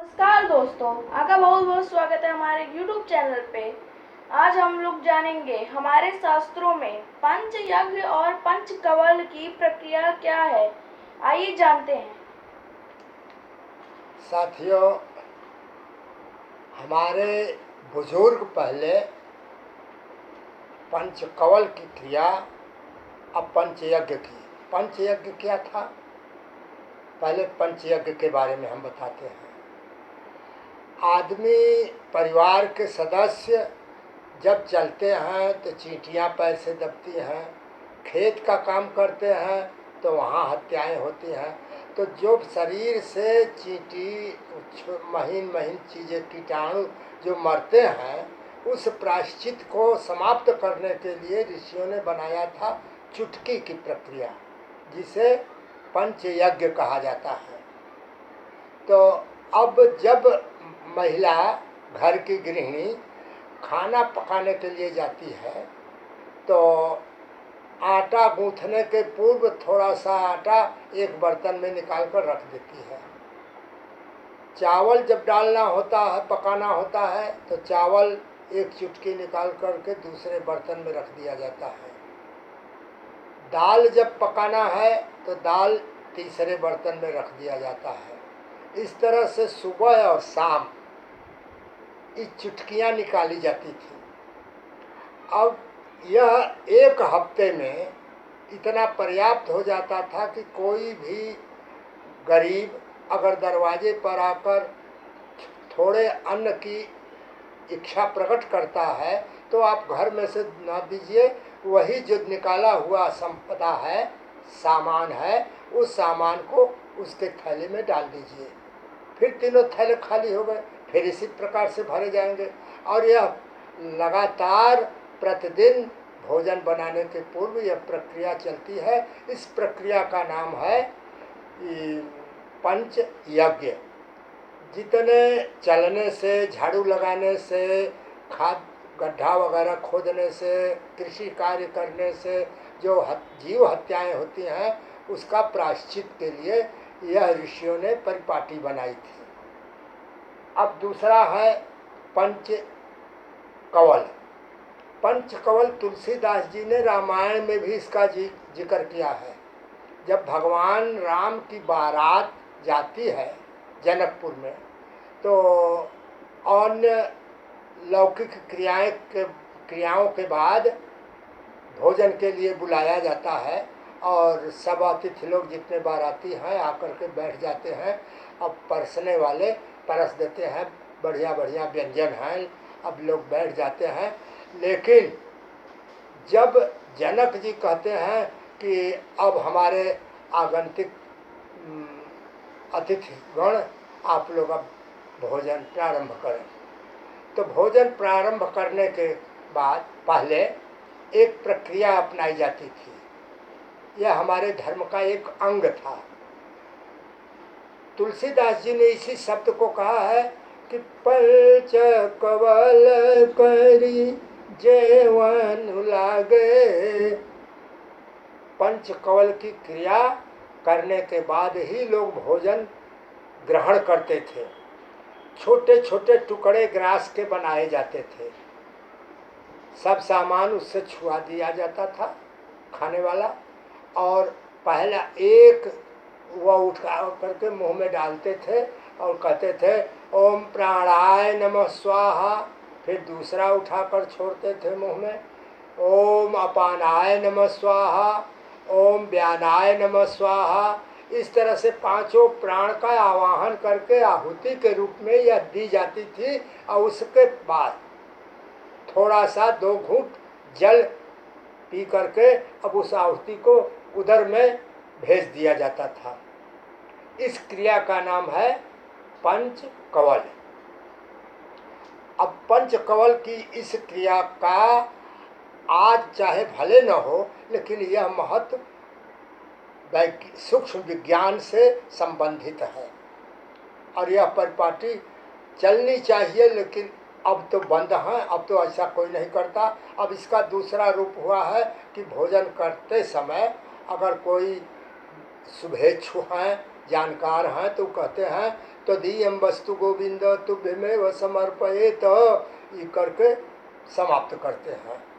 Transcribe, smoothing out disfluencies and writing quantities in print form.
नमस्कार दोस्तों, आपका बहुत बहुत स्वागत है हमारे YouTube चैनल पे। आज हम लोग जानेंगे हमारे शास्त्रों में पंच यज्ञ और पंच कवल की प्रक्रिया क्या है। आइए जानते हैं। साथियों, हमारे बुजुर्ग पहले पंचकवल की क्रिया अब पंचयज्ञ की। पंचयज्ञ क्या था? पहले पंचयज्ञ के बारे में हम बताते हैं। आदमी, परिवार के सदस्य जब चलते हैं तो चींटियां पैर से दबती हैं, खेत का काम करते हैं तो वहाँ हत्याएं होती हैं। तो जो शरीर से चींटी, महीन महीन चीज़ें, कीटाणु जो मरते हैं, उस प्रायश्चित को समाप्त करने के लिए ऋषियों ने बनाया था चुटकी की प्रक्रिया, जिसे पंचयज्ञ कहा जाता है। तो अब जब महिला, घर की गृहिणी खाना पकाने के लिए जाती है तो आटा गूंथने के पूर्व थोड़ा सा आटा एक बर्तन में निकाल कर रख देती है। चावल जब डालना होता है, पकाना होता है, तो चावल एक चुटकी निकाल करके दूसरे बर्तन में रख दिया जाता है। दाल जब पकाना है तो दाल तीसरे बर्तन में रख दिया जाता है। इस तरह से सुबह और शाम ये चुटकियाँ निकाली जाती थी। अब यह एक हफ्ते में इतना पर्याप्त हो जाता था कि कोई भी गरीब अगर दरवाजे पर आकर थोड़े अन्न की इच्छा प्रकट करता है तो आप घर में से ना दीजिए, वही जो निकाला हुआ संपदा है, सामान है, उस सामान को उसके थैले में डाल दीजिए। फिर तीनों थैले खाली हो गए, फिर इसी प्रकार से भरे जाएंगे। और यह लगातार प्रतिदिन भोजन बनाने के पूर्व यह प्रक्रिया चलती है। इस प्रक्रिया का नाम है पंच यज्ञ। जितने चलने से, झाड़ू लगाने से, खाद गड्ढा वगैरह खोदने से, कृषि कार्य करने से जो जीव हत्याएं होती हैं, उसका प्रायश्चित के लिए यह ऋषियों ने परिपाटी बनाई थी। अब दूसरा है पंच कवल। पंचकवल तुलसीदास जी ने रामायण में भी इसका जिक्र किया है। जब भगवान राम की बारात जाती है जनकपुर में, तो अन्य लौकिक क्रियाओं के बाद भोजन के लिए बुलाया जाता है और सब अतिथि लोग जितने बाराती हैं आकर के बैठ जाते हैं। अब परसने वाले परस देते हैं, बढ़िया बढ़िया व्यंजन हैं, अब लोग बैठ जाते हैं। लेकिन जब जनक जी कहते हैं कि अब हमारे आगंतुक अतिथिगण, आप लोग अब भोजन प्रारंभ करें, तो भोजन प्रारंभ करने के बाद पहले एक प्रक्रिया अपनाई जाती थी। यह हमारे धर्म का एक अंग था। तुलसीदास जी ने इसी शब्द को कहा है कि पंच कवल करी जेवन लागे। पंच कवल की क्रिया करने के बाद ही लोग भोजन ग्रहण करते थे। छोटे छोटे टुकड़े ग्रास के बनाए जाते थे, सब सामान उससे छुआ दिया जाता था खाने वाला, और पहला एक वह उठा करके मुंह में डालते थे और कहते थे ओम प्राणाय नमः स्वाहा। फिर दूसरा उठाकर छोड़ते थे मुंह में, ओम अपानाय नमः स्वाहा, ओम व्यानाय नमः स्वाहा। इस तरह से पांचों प्राण का आवाहन करके आहुति के रूप में यह दी जाती थी। और उसके बाद थोड़ा सा 2 घूंट जल पी करके अब उस आहुति को उदर में भेज दिया जाता था। इस क्रिया का नाम है पंच कवल। अब पंच कवल की इस क्रिया का आज चाहे भले न हो, लेकिन यह महत्व सूक्ष्म विज्ञान से संबंधित है और यह परिपाटी चलनी चाहिए। लेकिन अब तो बंद है, अब तो ऐसा कोई नहीं करता। अब इसका दूसरा रूप हुआ है कि भोजन करते समय अगर कोई शुभेच्छु हैं, जानकार हैं, तो कहते हैं तो दीयम वस्तु गोविंद तुभ्यमेव समर्पयेत, ये करके समाप्त करते हैं।